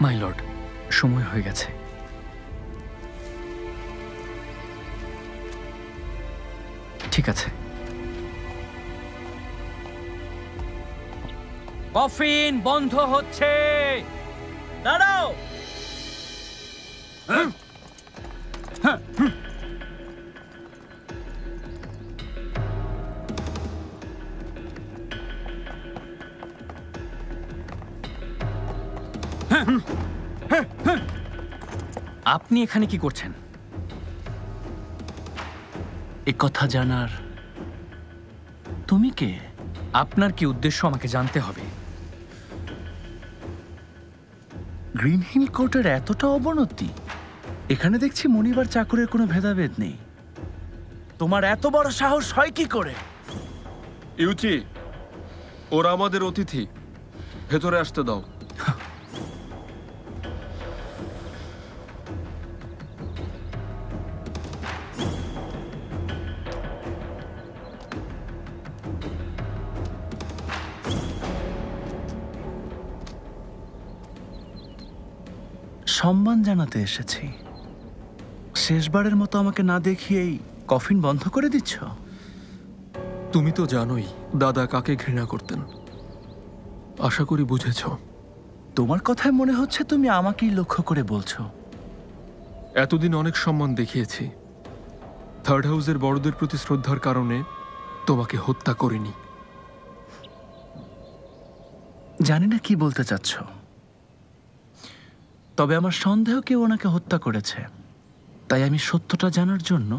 My lord, সময় হয়ে গেছে। ঠিক আছে। কফিন বন্ধ হচ্ছে। দাঁড়াও। আপনি এখানে কি করছেন? এ কথা জানার তুমি কে? আপনার কি উদ্দেশ্য আমাকে জানতে হবে। গ্রিন হিল কোর্টের এতটা অবনতি? এখানে দেখছি মনিবার চাকরের কোনো ভেদাভেদ নেই। তোমার এত বড় সাহস হয় কি করে? ইউচি, ওরা আমাদের অতিথি, ভেতরে আসতে দাও। সম্মান জানাতে এসেছি। শেষবারের মতো আমাকে না দেখিয়েই কফিন বন্ধ করে দিচ্ছ? তুমি তো জানোই দাদা কাকে ঘৃণা করতেন। আশা করি বুঝেছ। তোমার কথায় মনে হচ্ছে তুমি আমাকেই লক্ষ্য করে বলছো। এতদিন অনেক সম্মান দেখিয়েছি। থার্ড হাউসের বড়দের প্রতি শ্রদ্ধার কারণে তোমাকে হত্যা করিনি। জানি না কি বলতে চাচ্ছ, তবে আমার সন্দেহ কেউ ওনাকে হত্যা করেছে। তাই আমি সত্যটা জানার জন্য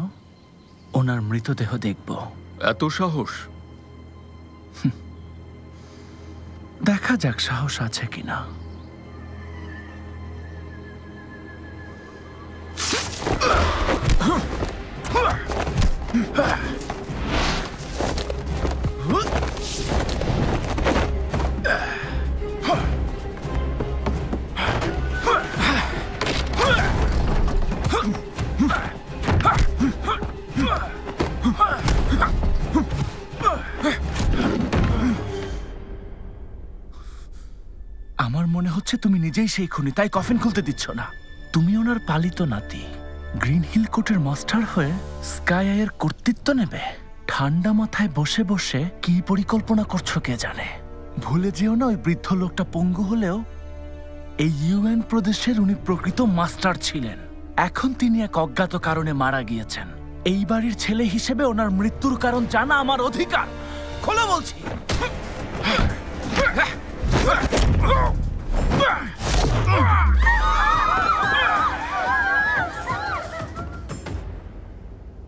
ওনার মৃতদেহ দেখব। এত সাহস? দেখা যাক সাহস আছে কিনা। আমার মনে হচ্ছে তুমি নিজেই সেই খুনি, তাই কফিন খুলতে দিচ্ছ না। তুমি ওনার পালিত নাতি, গ্রিন হিল কোর্টের মাস্টার হয়ে স্কাই আইয়ের কর্তৃত্ব নেবে। ঠান্ডা মাথায় বসে বসে কি পরিকল্পনা করছো কে জানে। ভুলে যেও না, ওই বৃদ্ধ লোকটা পঙ্গু হলেও এই ইউএন প্রদেশের উনি প্রকৃত মাস্টার ছিলেন। এখন তিনি এক অজ্ঞাত কারণে মারা গিয়েছেন। এই বাড়ির ছেলে হিসেবে ওনার মৃত্যুর কারণ জানা আমার অধিকার। খোলো বলছি।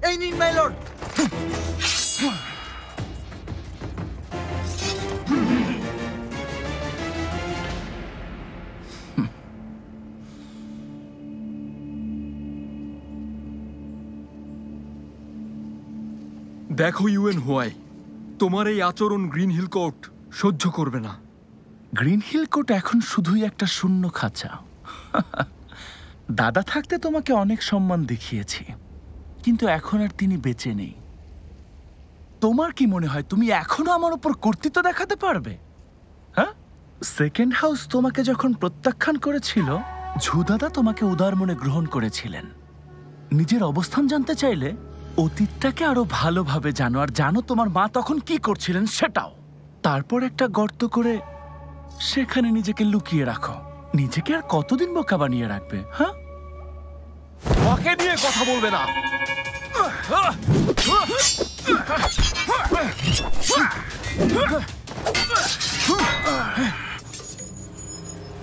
এই নিন মাই লর্ড। দেখো ইউএন হোয়াই, তোমার এই আচরণ গ্রিন হিল কোর্ট সহ্য করবে না। গ্রিন হিল কোর্ট এখন শুধুই একটা শূন্য খাঁচা। দাদা থাকতে তোমাকে অনেক সম্মান দেখিয়েছি, কিন্তু এখন আর তিনি বেঁচে নেই। তোমার কি মনে হয় তুমি এখনো আমার উপর কর্তৃত্ব দেখাতে পারবে? হ্যাঁ, সেকেন্ড হাউস তোমাকে যখন প্রত্যাখ্যান করেছিল, ঝুদাদা তোমাকে উদার মনে গ্রহণ করেছিলেন। নিজের অবস্থান জানতে চাইলে অতীতটাকে আরো ভালোভাবে জানো, আর জানো তোমার মা তখন কি করছিলেন সেটাও। তারপর একটা গর্ত করে সেখানে নিজেকে লুকিয়ে রাখো। নিজেকে আর কতদিন বোকা বানিয়ে রাখবে? হ্যাঁ, ওকে নিয়ে কথা বলবে না।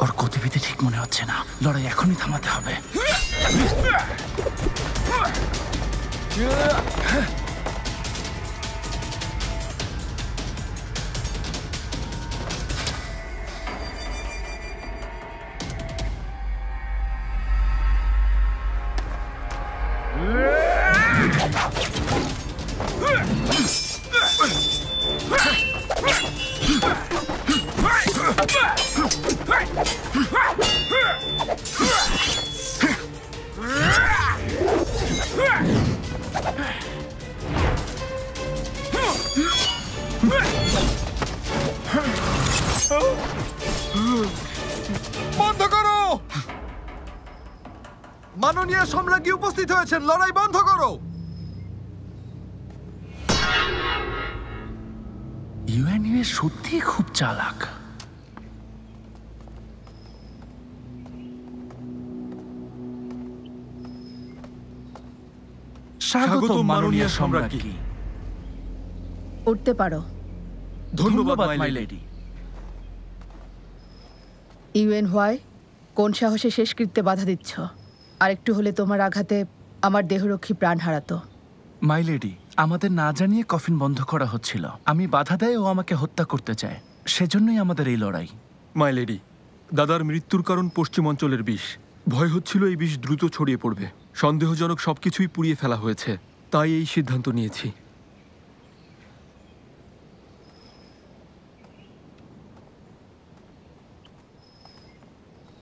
ওর গতিবিধি ঠিক মনে হচ্ছে না। লড়াই এখনই থামাতে হবে। বন্ধ করো। মাননীয় সম্রাজ্ঞী উপস্থিত হয়েছেন, লড়াই বন্ধ করো। ইউএনইউ সত্যি খুব চালাক। স্বাগত মাননীয় সম্রাজ্ঞী। উঠতে পারো। ধন্যবাদ মাই লেডি। ইউএন হোয়াই, কোন সাহসে শেষকৃত্যে বাধা দিচ্ছ? আরেকটু হলে তোমার আঘাতে আমার দেহরক্ষী প্রাণ হারাতো। মাই লেডি, আমাদের না জানিয়ে কফিন বন্ধ করা হচ্ছিল। আমি বাধা দেয় ও আমাকে হত্যা করতে চায়, সেজন্যই আমাদের এই লড়াই। মাই লেডি, দাদার মৃত্যুর কারণ পশ্চিম অঞ্চলের বিষ। ভয় হচ্ছিল এই বিষ দ্রুত ছড়িয়ে পড়বে। সন্দেহজনক সবকিছুই পুড়িয়ে ফেলা হয়েছে, তাই এই সিদ্ধান্ত নিয়েছি।